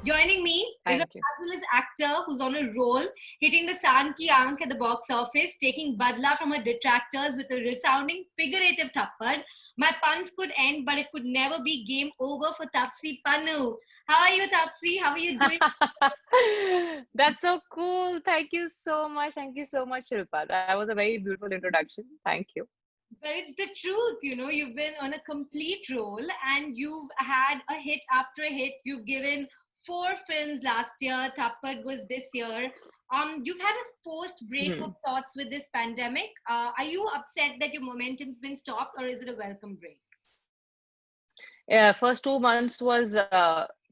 Joining me is a Thank you. fabulous actor who's on a roll, hitting the Saan ki Aankh at the box office, taking badla from her detractors with a resounding figurative thappad. My puns could end, but it could never be game over for Tapsi Pannu. How are you, Tapsi? How are you doing? That's so cool. Thank you so much. Thank you so much, Shilpa. That was a very beautiful introduction. Thank you. But it's the truth, you've been on a complete roll and you've had a hit after a hit. You've given four films last year, Thappad was this year. You've had a forced break of Hmm. sorts with this pandemic. Are you upset that your momentum's been stopped or is it a welcome break? Yeah, first 2 months was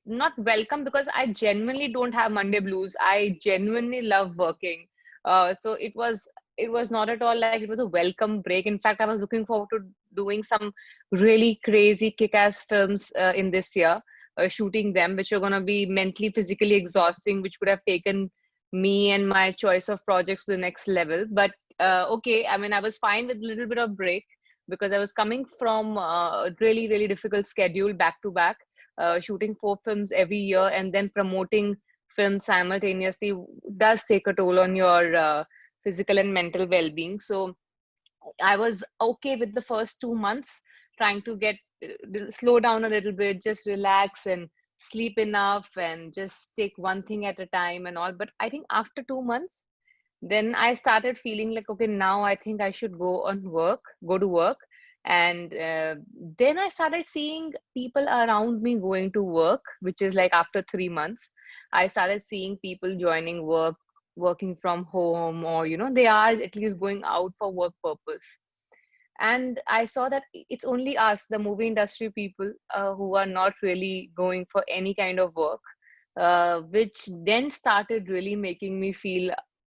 not welcome because I genuinely don't have Monday blues. I genuinely love working. So it was not at all like it was a welcome break. In fact, I was looking forward to doing some really crazy kick-ass films in this year, shooting them, which were gonna be mentally, physically exhausting, which would have taken me and my choice of projects to the next level. But okay, I mean, I was fine with a little bit of break because I was coming from a really, really difficult schedule back to back, shooting 4 films every year and then promoting films simultaneously does take a toll on your physical and mental well-being. So I was okay with the first 2 months, trying to get slow down a little bit, just relax and sleep enough and just take one thing at a time and all. But I think after 2 months, then I started feeling like, okay, now I think I should go to work. And then I started seeing people around me going to work, which is like after 3 months, I started seeing people joining work, working from home, or, they are at least going out for work purpose. And I saw that it's only us, the movie industry people, who are not really going for any kind of work, which then started really making me feel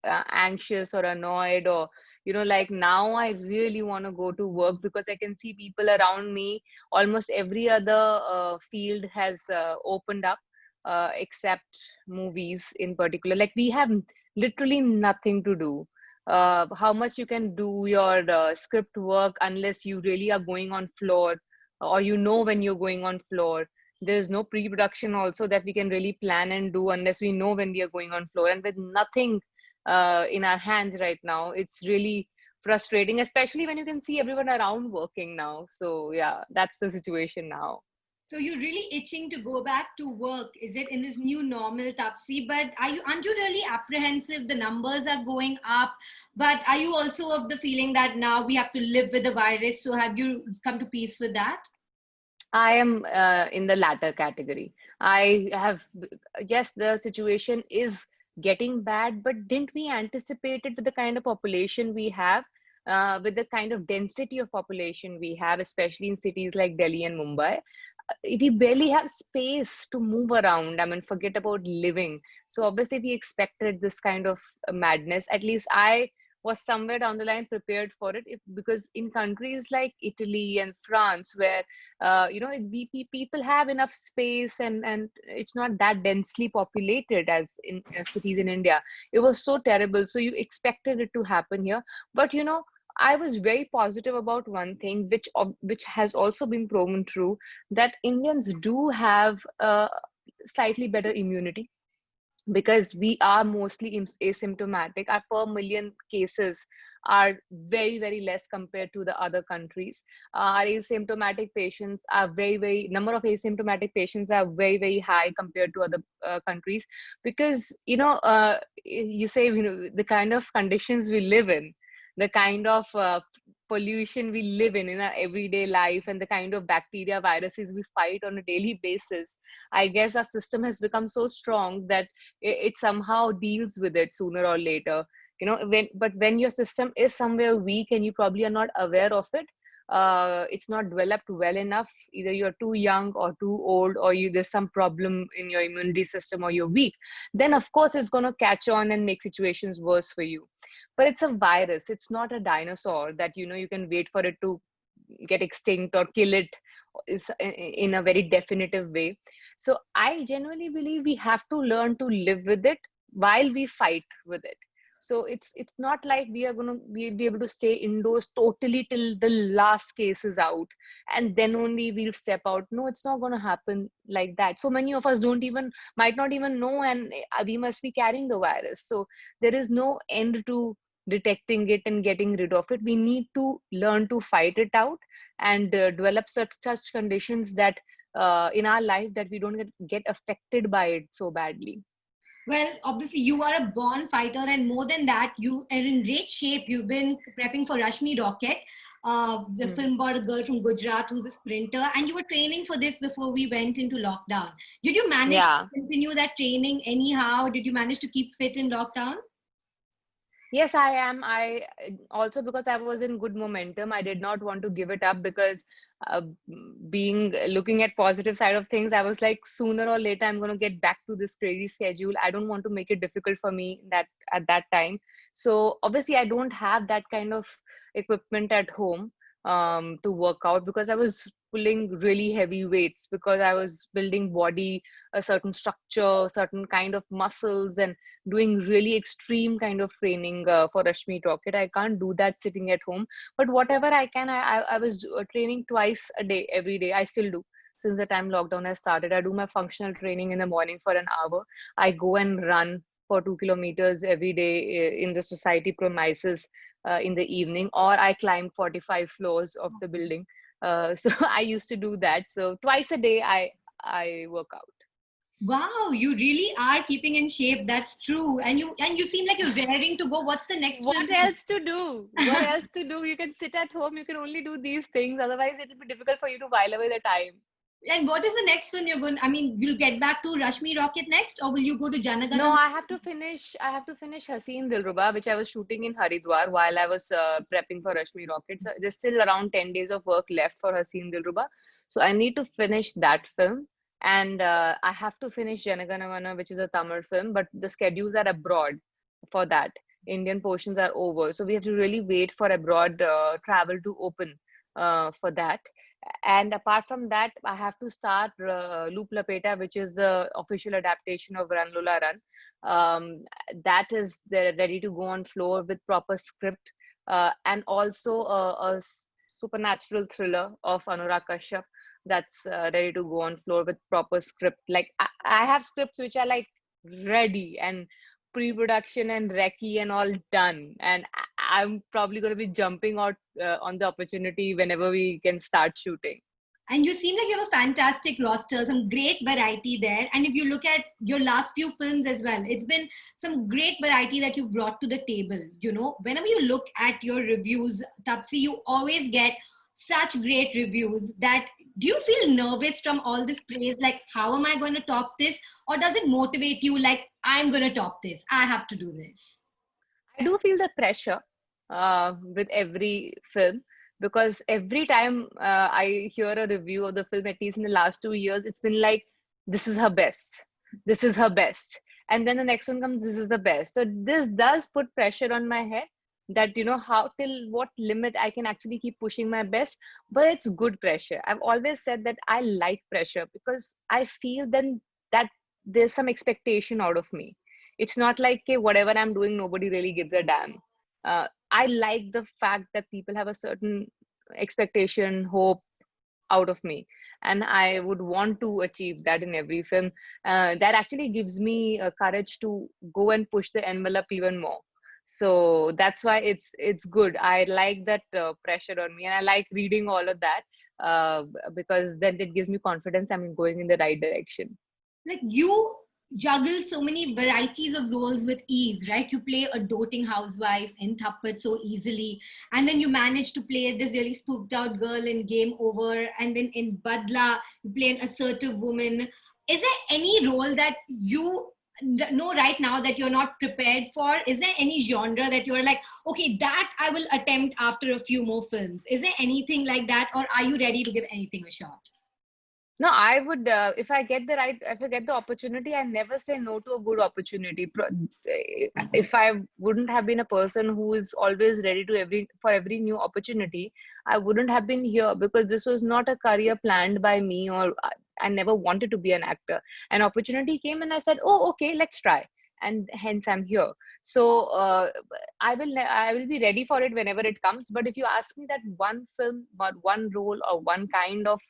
anxious or annoyed, or like now I really want to go to work because I can see people around me. Almost every other field has opened up, except movies in particular. Like we have literally nothing to do. How much you can do your script work unless you really are going on floor, or when you're going on floor. There's no pre-production also that we can really plan and do unless we know when we are going on floor. And with nothing in our hands right now, it's really frustrating, especially when you can see everyone around working now. So yeah, that's the situation now. So you're really itching to go back to work, is it, in this new normal, Tapsi? But aren't you really apprehensive? The numbers are going up, but are you also of the feeling that now we have to live with the virus? So have you come to peace with that? I am in the latter category. I have, yes, the situation is getting bad, but didn't we anticipate it with the kind of population we have, with the kind of density of population we have, especially in cities like Delhi and Mumbai? We barely have space to move around. I mean, forget about living. So obviously, we expected this kind of madness. At least I was somewhere down the line prepared for it, because in countries like Italy and France, where people have enough space, and it's not that densely populated as in cities in India. It was so terrible. So you expected it to happen here, but I was very positive about one thing, which has also been proven true, that Indians do have slightly better immunity because we are mostly asymptomatic. Our per million cases are very, very less compared to the other countries. Our asymptomatic patients are number of asymptomatic patients are very, very high compared to other countries, because, you say, the kind of conditions we live in, the kind of pollution we live in our everyday life, and the kind of bacteria, viruses we fight on a daily basis. I guess our system has become so strong that it somehow deals with it sooner or later. When your system is somewhere weak and you probably are not aware of it, it's not developed well enough, either you're too young or too old, or there's some problem in your immunity system, or you're weak, then of course it's going to catch on and make situations worse for you. But it's a virus, it's not a dinosaur that you can wait for it to get extinct or kill it in a very definitive way. So I genuinely believe we have to learn to live with it while we fight with it. So it's not like we are going to be able to stay indoors totally till the last case is out, and then only we'll step out. No, it's not going to happen like that. So many of us don't even, might not even know, and we must be carrying the virus. So there is no end to detecting it and getting rid of it. We need to learn to fight it out, and develop such conditions that in our life that we don't get affected by it so badly. Well, obviously, you are a born fighter, and more than that, you are in great shape. You've been prepping for Rashmi Rocket, the Hmm. film about a girl from Gujarat who's a sprinter, and you were training for this before we went into lockdown. Did you manage to Yeah. continue that training anyhow? Did you manage to keep fit in lockdown? Yes, I am. I also, because I was in good momentum, I did not want to give it up, because uh, being looking at positive side of things, I was like, sooner or later I'm going to get back to this crazy schedule. I don't want to make it difficult for me that at that time. So obviously I don't have that kind of equipment at home to work out, because I was pulling really heavy weights, because I was building body, a certain structure, certain kind of muscles, and doing really extreme kind of training for Rashmi Rocket. I can't do that sitting at home, but whatever I can, I was training twice a day, every day. I still do. Since the time lockdown has started, I do my functional training in the morning for an hour. I go and run for 2 kilometers every day in the society premises in the evening, or I climb 45 floors of the building. So I used to do that. So twice a day, I work out. Wow, you really are keeping in shape. That's true. And you seem like you're raring to go. What's the next film? What else to do? What else to do? You can sit at home, you can only do these things. Otherwise, it will be difficult for you to while away the time. And what is the next film you're going? I mean, you'll get back to Rashmi Rocket next, or will you go to No, Janagana? I have to finish Haseen Dilruba, which I was shooting in Haridwar while I was prepping for Rashmi Rockets. There's still around 10 days of work left for Haseen Dilruba. So I need to finish that film. And I have to finish Janaganamana, which is a Tamil film, but the schedules are abroad for that. Indian portions are over. So we have to really wait for abroad travel to open for that. And apart from that, I have to start Loop Lapeta, which is the official adaptation of Run Lola Run. That is ready to go on floor with proper script, and also a supernatural thriller of Anurag Kashyap that's ready to go on floor with proper script. Like I have scripts which are like ready and pre-production and recce and all done, and I'm probably going to be jumping out on the opportunity whenever we can start shooting. And you seem like you have a fantastic roster, some great variety there. And if you look at your last few films as well, it's been some great variety that you've brought to the table. You know, whenever you look at your reviews, Tapsi, you always get such great reviews that do you feel nervous from all this praise? Like, how am I going to top this? Or does it motivate you like, I'm going to top this? I have to do this. I do feel the pressure with every film, because every time I hear a review of the film, at least in the last 2 years, it's been like, this is her best. This is her best. And then the next one comes, this is the best. So this does put pressure on my head, that, how till what limit I can actually keep pushing my best. But it's good pressure. I've always said that I like pressure, because I feel then that there's some expectation out of me. It's not like, okay, whatever I'm doing, nobody really gives a damn. I like the fact that people have a certain expectation, hope out of me, and I would want to achieve that in every film. That actually gives me courage to go and push the envelope even more. So that's why it's good. I like that pressure on me, and I like reading all of that, because then it gives me confidence I'm going in the right direction. Like you juggle so many varieties of roles with ease, right? You play a doting housewife in Thappad so easily, and then you manage to play this really spooked out girl in Game Over, and then in Badla, you play an assertive woman. Is there any role that you know right now that you're not prepared for? Is there any genre that you're like, okay, that I will attempt after a few more films? Is there anything like that, or are you ready to give anything a shot? No, I would, if I get the opportunity, I never say no to a good opportunity. If I wouldn't have been a person who is always ready to for every new opportunity, I wouldn't have been here, because this was not a career planned by me, or I never wanted to be an actor. An opportunity came and I said, oh, okay, let's try. and hence I'm here. So I will be ready for it whenever it comes. But if you ask me that one film, but one role or one kind of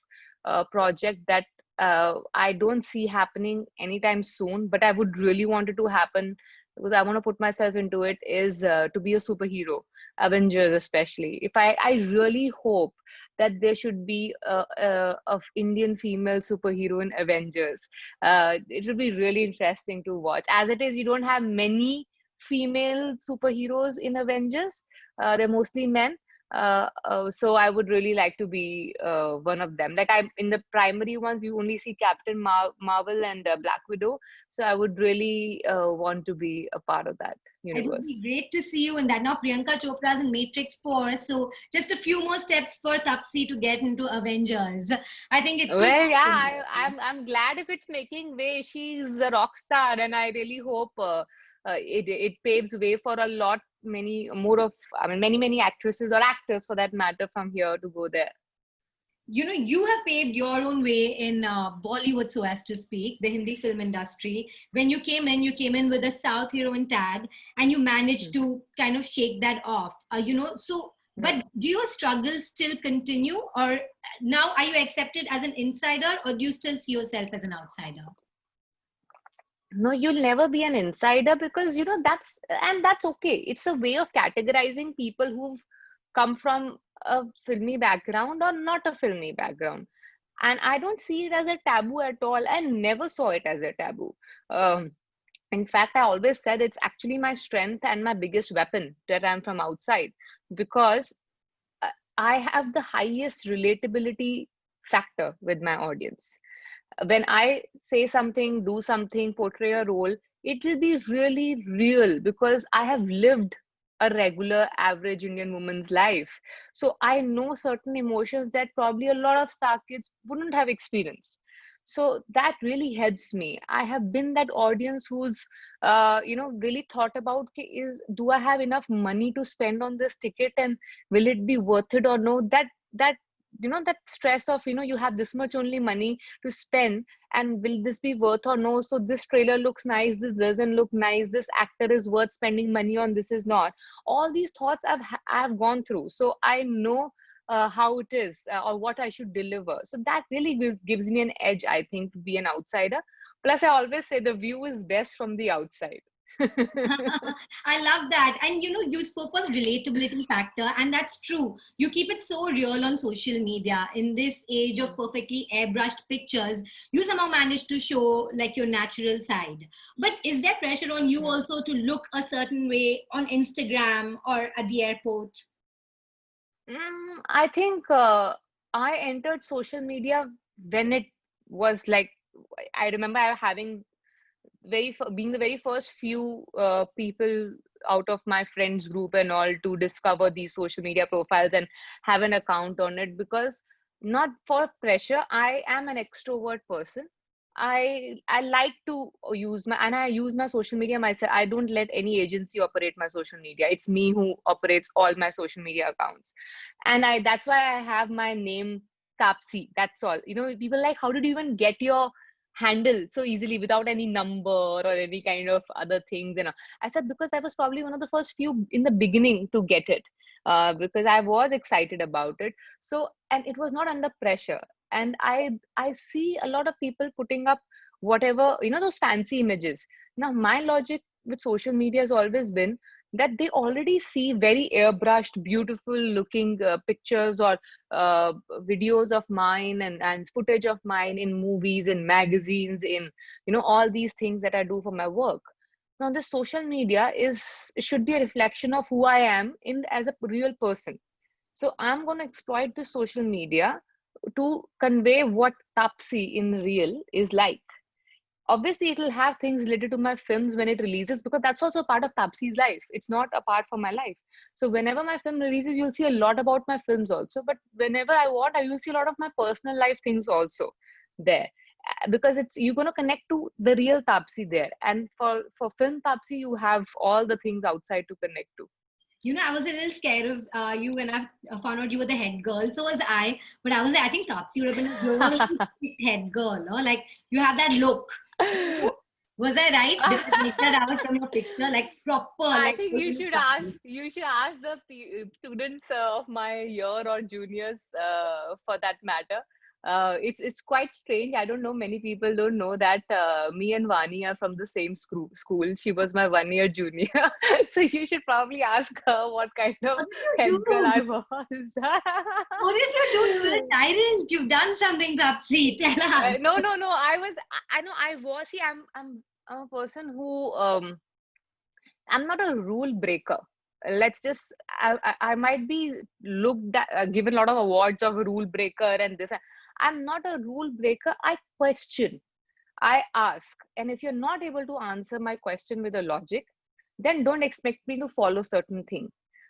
project that I don't see happening anytime soon, but I would really want it to happen because I want to put myself into it, is to be a superhero, Avengers especially. If I really hope that there should be a Indian female superhero in Avengers. It will be really interesting to watch. As it is, you don't have many female superheroes in Avengers. They're mostly men. So I would really like to be one of them. Like I, in the primary ones, you only see Captain Marvel and Black Widow. So I would really want to be a part of that It would be universe. great to see you in that. Now, Priyanka Chopra is in Matrix 4. So, just a few more steps for Tapsi to get into Avengers. I think it could Well, yeah, happen. I'm glad if it's making way. She's a rock star, and I really hope it paves way for a lot many more of, I mean, many actresses or actors for that matter from here to go there. You know, you have paved your own way in Bollywood, so as to speak, the Hindi film industry. When you came in with a South heroine tag, and you managed Hmm. to kind of shake that off. Hmm. But do your struggles still continue, or now are you accepted as an insider, or do you still see yourself as an outsider? No, you'll never be an insider because that's okay. It's a way of categorizing people who've come from a filmy background or not a filmy background. And I don't see it as a taboo at all. I never saw it as a taboo. Um, In fact, I always said it's actually my strength and my biggest weapon that I'm from outside because uh, I have the highest relatability factor with my audience. When I say something, do something, portray a role, it will be really real because I have lived a regular average Indian woman's life. So I know certain emotions that probably a lot of star kids wouldn't have experienced. So that really helps me. I have been that audience who's really thought about, "Okay, is do I have enough money to spend on this ticket and will it be worth it or no?" That that stress of you have this much only money to spend, and will this be worth or no? So this trailer looks nice, this doesn't look nice, this actor is worth spending money on, this is not. All these thoughts I've gone through, so I know how it is, or what I should deliver. So that really gives me an edge, I think, to be an outsider. Plus I always say the view is best from the outside. I love that. And you spoke about the relatability factor, and that's true. You keep it so real on social media. In this age of perfectly airbrushed pictures, you somehow manage to show like your natural side. But is there pressure on you Hmm. also to look a certain way on Instagram or at the airport? I think I entered social media when it was like, I remember having being the very first few people out of my friends group and all to discover these social media profiles and have an account on it, because not for pressure. I am an extrovert person. I like to use my social media myself. I don't let any agency operate my social media. It's me who operates all my social media accounts. And I that's why I have my name Tapsi. That's all. People like, how did you even get your handle so easily without any number or any kind of other things? I said, because I was probably one of the first few in the beginning to get it, because I was excited about it. So, and it was not under pressure. And I see a lot of people putting up whatever, those fancy images. Now my logic with social media has always been that they already see very airbrushed, beautiful looking pictures or videos of mine and footage of mine in movies, in magazines, in all these things that I do for my work. Now the social media should be a reflection of who I am in as a real person. So I'm going to exploit the social media to convey what Tapsi in real is like. Obviously it will have things related to my films when it releases, because that's also a part of Tapsi's life. It's not a part from my life. So whenever my film releases, you'll see a lot about my films also, but whenever I want, I will see a lot of my personal life things also there. Because it's you're going to connect to the real Tapsi there, and for film Tapsi you have all the things outside to connect to. I was a little scared of you when I found out you were the head girl. So was I. But I think Tapsi would have been a really strict head girl. No? Like, you have that look. Was I right? Did I make that out from your picture? Like proper, I like think totally proper. you should ask the students of my year or juniors, for that matter. It's quite strange. I don't know. Many people don't know that me and Vani are from the same school. She was my 1 year junior, so you should probably ask her what kind of What did you head girl do? I was. What did you do? You're a tyrant. You've done something, Tapsi. Tell us. No, no, no. I know I was. See, I'm a person who I'm not a rule breaker. Let's just, I might be looked at, given a lot of awards of a rule breaker and this. I'm not a rule breaker. I question, I ask. And if you're not able to answer my question with a logic, then don't expect me to follow certain thing.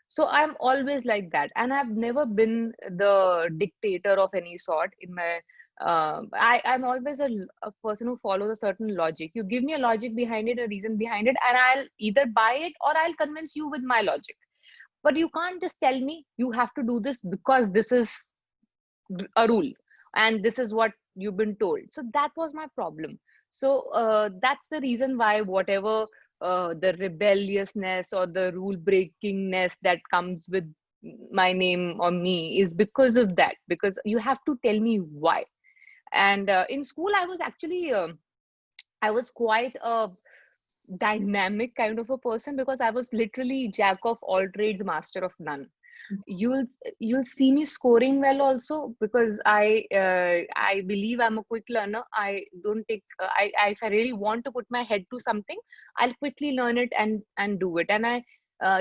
So I'm always like that. And I've never been the dictator of any sort in my I'm always a person who follows a certain logic. You give me a logic behind it, a reason behind it, and I'll either buy it or I'll convince you with my logic. But you can't just tell me you have to do this because this is a rule and this is what you've been told. So that was my problem. So that's the reason why whatever the rebelliousness or the rule breakingness that comes with my name or me is because of that, because you have to tell me why. And in school I was actually I was quite a dynamic kind of a person, because I was literally jack of all trades, master of none. you'll you'll see me scoring well also, because I believe I'm a quick learner. I don't take if I really want to put my head to something, I'll quickly learn it and do it. And I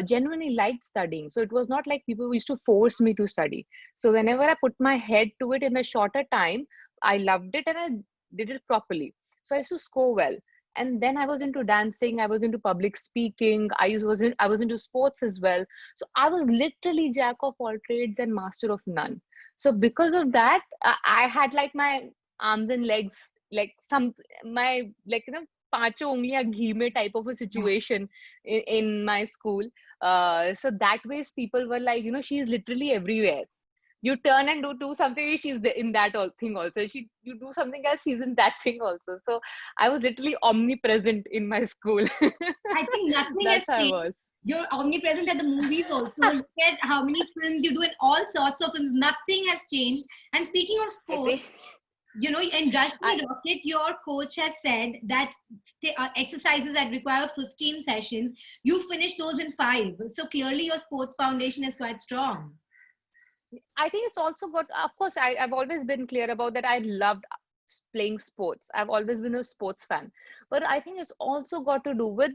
genuinely liked studying, so it was not like people used to force me to study. So whenever I put my head to it in a shorter time, I loved it and I did it properly. So I used to score well. And then I was into dancing, I was into public speaking, I was into sports as well. So I was literally jack of all trades and master of none. So because of that, I had like my arms and legs, like some my like पांचों उंगलियां घी में type of a Yeah. situation in my school. So that ways people were like, she's literally everywhere. You turn and do something, she's in that thing also. You do something else, she's in that thing also. So I was literally omnipresent in my school. I think nothing has That's how I changed. was. You're omnipresent at the movies also. Look at how many films you do in all sorts of films. Nothing has changed. And speaking of I sports, think in I Rashmi Rocket, your coach has said that exercises that require 15 sessions, you finish those in 5. So clearly your sports foundation is quite strong. I think it's also got, of course, I've always been clear about that. I loved playing sports. I've always been a sports fan. But I think it's also got to do with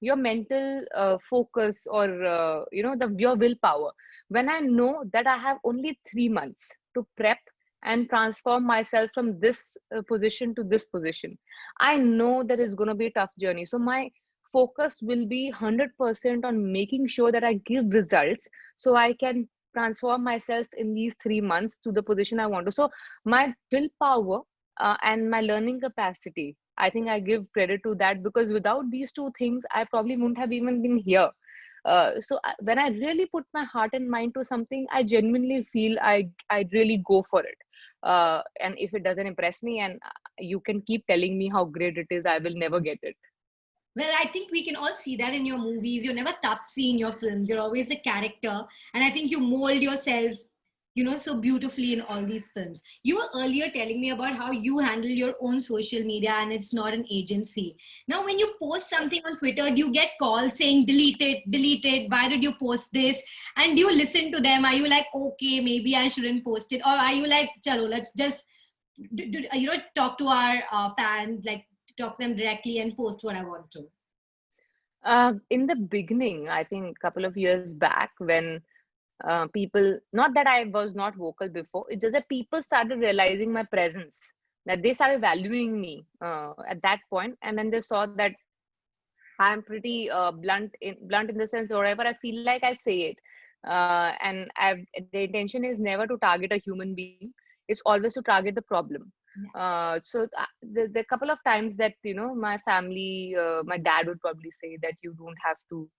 your mental focus, or, your willpower. When I know that I have only 3 months to prep and transform myself from this position to this position, I know that it's going to be a tough journey. So my focus will be 100% on making sure that I give results, so I can transform myself in these 3 months to the position I want to. So my willpower and my learning capacity, I think I give credit to that, because without these two things, I probably wouldn't have even been here. When I really put my heart and mind to something, I genuinely feel I really go for it. And if it doesn't impress me, and you can keep telling me how great it is, I will never get it. Well, I think we can all see that in your movies. You're never tapsi in your films. You're always a character. And I think you mold yourself, so beautifully in all these films. You were earlier telling me about how you handle your own social media and it's not an agency. Now, when you post something on Twitter, do you get calls saying, delete it, why did you post this? And do you listen to them? Are you like, okay, maybe I shouldn't post it? Or are you like, chalo, let's just, talk to our fans, like talk to them directly and post what I want to? In the beginning, I think a couple of years back, when people, not that I was not vocal before, it's just that people started realizing my presence, that they started valuing me at that point. And then they saw that I'm pretty blunt in the sense, whatever I feel like, I say it. And the intention is never to target a human being. It's always to target the problem. The couple of times that, my family, my dad would probably say that you don't have to,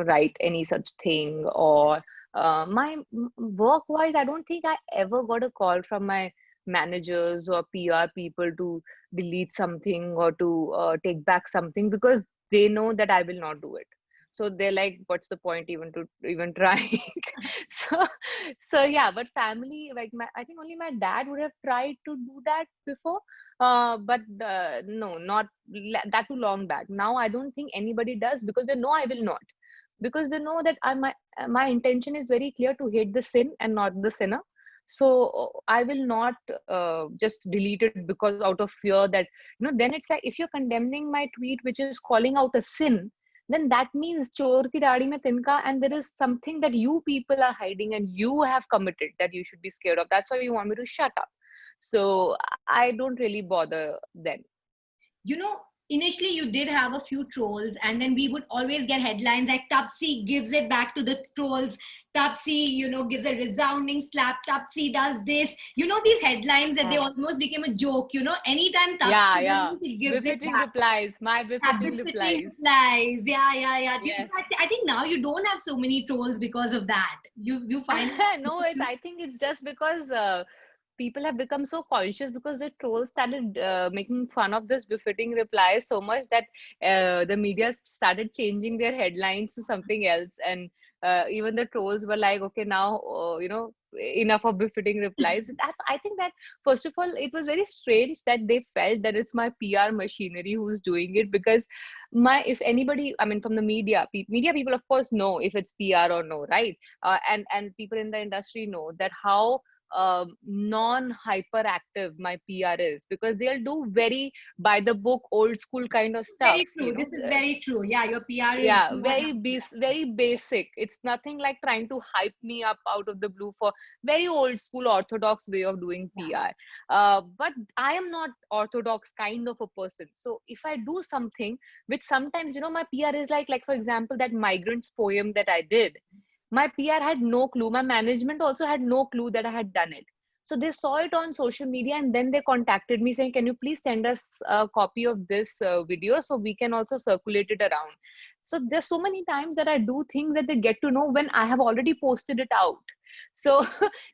write any such thing. Or my work wise, I don't think I ever got a call from my managers or PR people to delete something or to take back something, because they know that I will not do it. So they're like, what's the point even to even trying? so so yeah, but family, like I think only my dad would have tried to do that before, but no, not that too long back. Now I don't think anybody does, because they know I will not, because they know that my intention is very clear, to hate the sin and not the sinner. So I will not just delete it because out of fear that, then it's like, if you're condemning my tweet which is calling out a sin, then that means chor ki dadi mein tinka, and there is something that you people are hiding and you have committed that you should be scared of. That's why you want me to shut up. So I don't really bother then. You know, initially you did have a few trolls, and then we would always get headlines like Tapsi gives it back to the trolls. Tapsi, gives a resounding slap. Tapsi does this. These headlines that they Yeah, almost became a joke. Anytime Tapsi yeah. wins, he gives it Befitting back. replies, my Yeah, befitting befitting replies. replies. Yeah, yeah, yeah. Yes. I think now you don't have so many trolls because of that. You find No, I think it's just because people have become so conscious, because the trolls started making fun of this befitting replies so much that the media started changing their headlines to something else. And even the trolls were like, okay, now, enough of befitting replies. I think that, first of all, it was very strange that they felt that it's my PR machinery who's doing it, because if anybody, I mean, from the media people, of course, know if it's PR or no, right? And people in the industry know that how non hyperactive my PR is, because they'll do very by the book, old school kind of stuff, very true. This is very true. Yeah, your PR is yeah, more very basic. It's nothing like trying to hype me up out of the blue, for very old school orthodox way of doing yeah. PR. But I am not orthodox kind of a person. So if I do something which sometimes, my PR is like for example, that migrants poem that I did, my PR had no clue. My management also had no clue that I had done it. So they saw it on social media, and then they contacted me saying, can you please send us a copy of this video so we can also circulate it around. So there's so many times that I do things that they get to know when I have already posted it out. So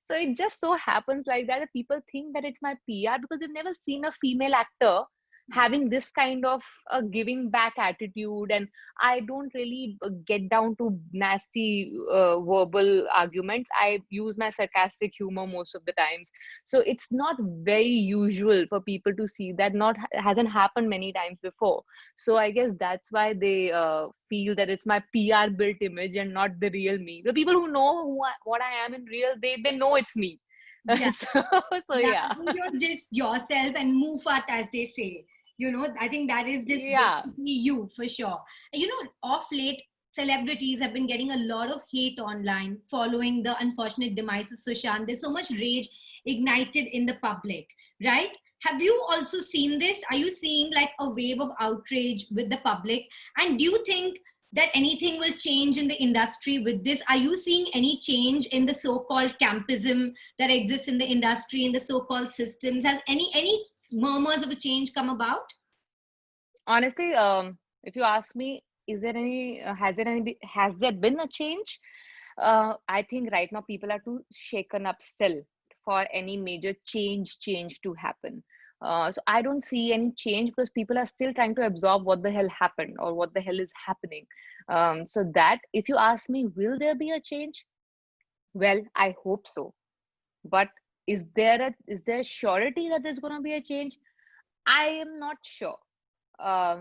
so it just so happens like that people think that it's my PR, because they've never seen a female actor having this kind of a giving back attitude. And I don't really get down to nasty verbal arguments. I use my sarcastic humor most of the times. So it's not very usual for people to see that. Not hasn't happened many times before. So I guess that's why they feel that it's my PR built image and not the real me. The people who know what I am in real, they know it's me. Yeah. so so Yeah, yeah. you're just yourself and move fast, as they say. I think that is just Yeah. basically you for sure. Off late, celebrities have been getting a lot of hate online following the unfortunate demise of Sushant. There's so much rage ignited in the public, right? Have you also seen this? Are you seeing like a wave of outrage with the public? And do you think that anything will change in the industry with this? Are you seeing any change in the so-called campism that exists in the industry, in the so-called systems? Has any murmurs of a change come about? Honestly, if you ask me, is there any has there been a change? I think right now people are too shaken up still for any major change to happen. So I don't see any change, because people are still trying to absorb what the hell happened or what the hell is happening. So that, if you ask me, will there be a change? Well, I hope so. But is there surety that there's going to be a change? I am not sure.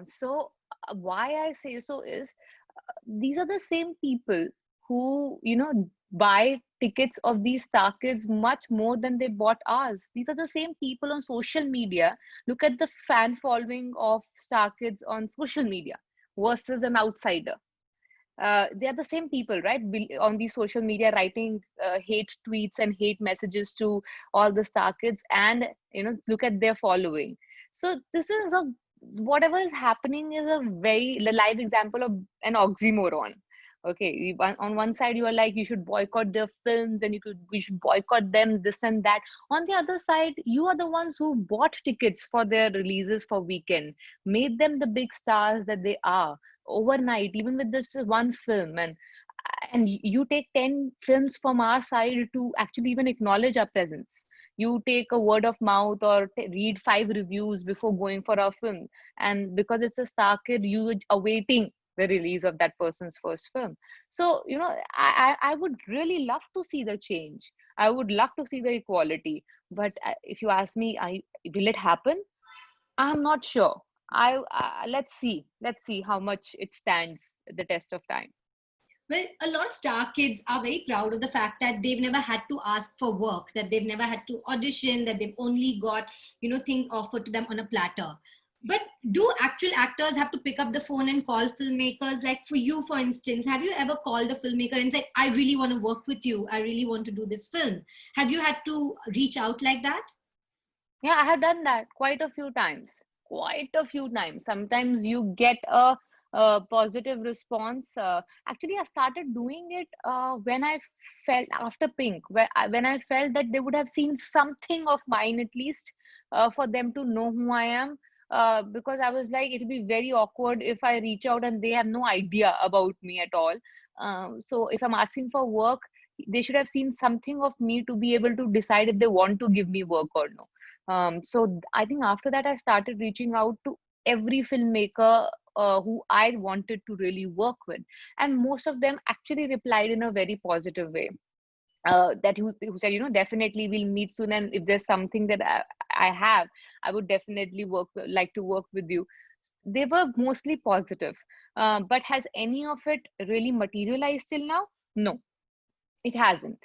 So why I say so is, these are the same people who, buy tickets of these star kids much more than they bought ours. These are the same people on social media. Look at the fan following of star kids on social media versus an outsider. They are the same people, right? On these social media, writing hate tweets and hate messages to all the star kids, and look at their following. So this is a whatever is happening is a very live example of an oxymoron. Okay, on one side you are like, you should boycott their films, and we should boycott them, this and that. On the other side, you are the ones who bought tickets for their releases for weekend, made them the big stars that they are overnight, even with this one film. And you take 10 films from our side to actually even acknowledge our presence. You take a word of mouth or read 5 reviews before going for a film, and because it's a star kid, you are awaiting the release of that person's first film. So I would really love to see the change. I would love to see the equality, but if you ask me, will it happen? I'm not sure. Let's see how much it stands the test of time. Well, a lot of star kids are very proud of the fact that they've never had to ask for work, that they've never had to audition, that they've only got, things offered to them on a platter. But do actual actors have to pick up the phone and call filmmakers? Like for you, for instance, have you ever called a filmmaker and said, I really want to work with you. I really want to do this film. Have you had to reach out like that? Yeah, I have done that quite a few times. Quite a few times. Sometimes you get a positive response. Actually, I started doing it when I felt after Pink, when I felt that they would have seen something of mine at least, for them to know who I am. Because I was like, it'll be very awkward if I reach out and they have no idea about me at all. So if I'm asking for work, they should have seen something of me to be able to decide if they want to give me work or no. So I think after that, I started reaching out to every filmmaker who I wanted to really work with. And most of them actually replied in a very positive way. That who said, definitely we'll meet soon. And if there's something that I have, I would definitely like to work with you. They were mostly positive. But has any of it really materialized till now? No, it hasn't.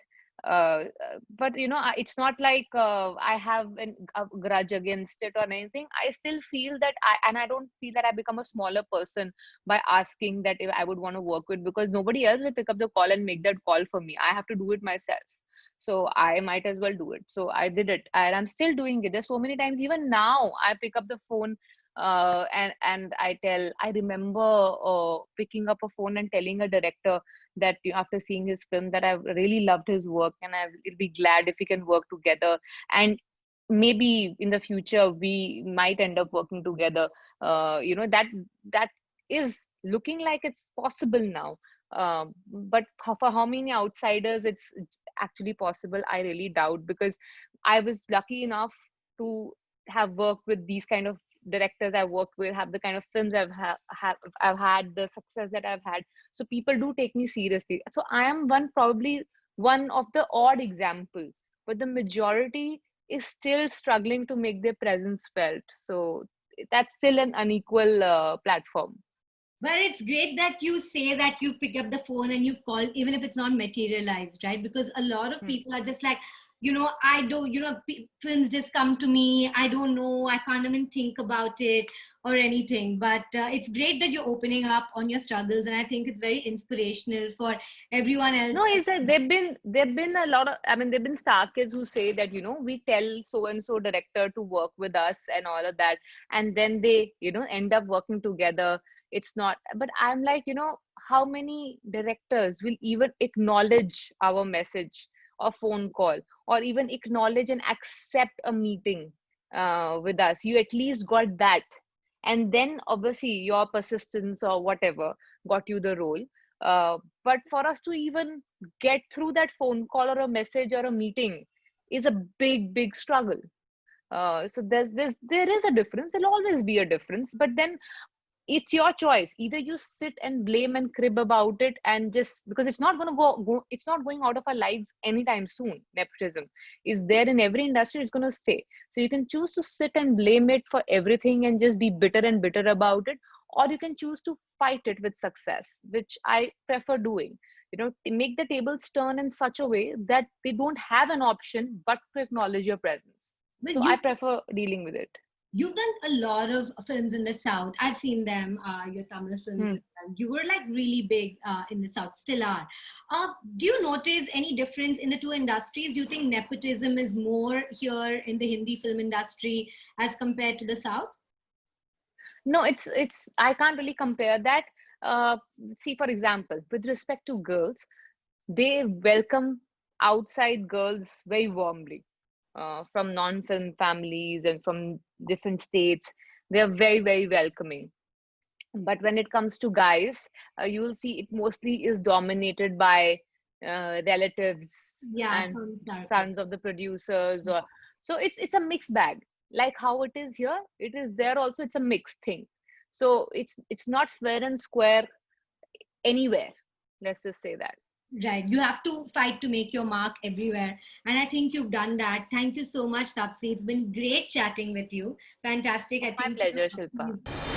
But it's not like I have a grudge against it or anything. I still feel that I don't feel that I become a smaller person by asking that if I would want to work with, because nobody else will pick up the call and make that call for me. I have to do it myself. So I might as well do it. So I did it, and I'm still doing it. There's so many times, even now, I pick up the phone, and I remember picking up a phone and telling a director that after seeing his film, that I really loved his work, and I'll be glad if we can work together. And maybe in the future we might end up working together. That is looking like it's possible now. But for how many outsiders it's actually possible, I really doubt, because I was lucky enough to have worked with these kind of directors I worked with, have the kind of films I've had, the success that I've had. So people do take me seriously. So I am probably one of the odd example, but the majority is still struggling to make their presence felt. So that's still an unequal platform. But it's great that you say that you pick up the phone and you've called, even if it's not materialized, right? Because a lot of Hmm. people are just like, I don't, films just come to me. I don't know. I can't even think about it or anything. But it's great that you're opening up on your struggles. And I think it's very inspirational for everyone else. No, it's a, they've been a lot of, I mean, there've been star kids who say that, we tell so and so director to work with us and all of that, and then they, end up working together. It's not, but I'm like, how many directors will even acknowledge our message or phone call, or even acknowledge and accept a meeting with us? You at least got that. And then obviously your persistence or whatever got you the role. But for us to even get through that phone call or a message or a meeting is a big struggle. So there is a difference. There'll always be a difference, but then it's your choice. Either you sit and blame and crib about it, and just because it's not going to it's not going out of our lives anytime soon. Nepotism is there in every industry. It's going to stay. So you can choose to sit and blame it for everything and just be bitter and bitter about it, or you can choose to fight it with success, which I prefer doing. Make the tables turn in such a way that they don't have an option but to acknowledge your presence. Well, So I prefer dealing with it. you've done a lot of films in the South. I've seen them, your Tamil films Hmm. as well. You were like really big in the South, still are. Do you notice any difference in the two industries? Do you think nepotism is more here in the Hindi film industry as compared to the South? No, it's I can't really compare that. uh, See, for example, with respect to girls, they welcome outside girls very warmly, from non-film families and from different states. They are very welcoming. But when it comes to guys, you'll see it mostly is dominated by relatives, Yeah, and from Star. sons of the producers, or so it's a mixed bag. Like how it is here, it is there also. It's a mixed thing. So it's not fair and square anywhere. Let's just say that. Right. You have to fight to make your mark everywhere. And I think you've done that. Thank you so much, Tapsi. It's been great chatting with you. Fantastic. I My think pleasure, Shilpa.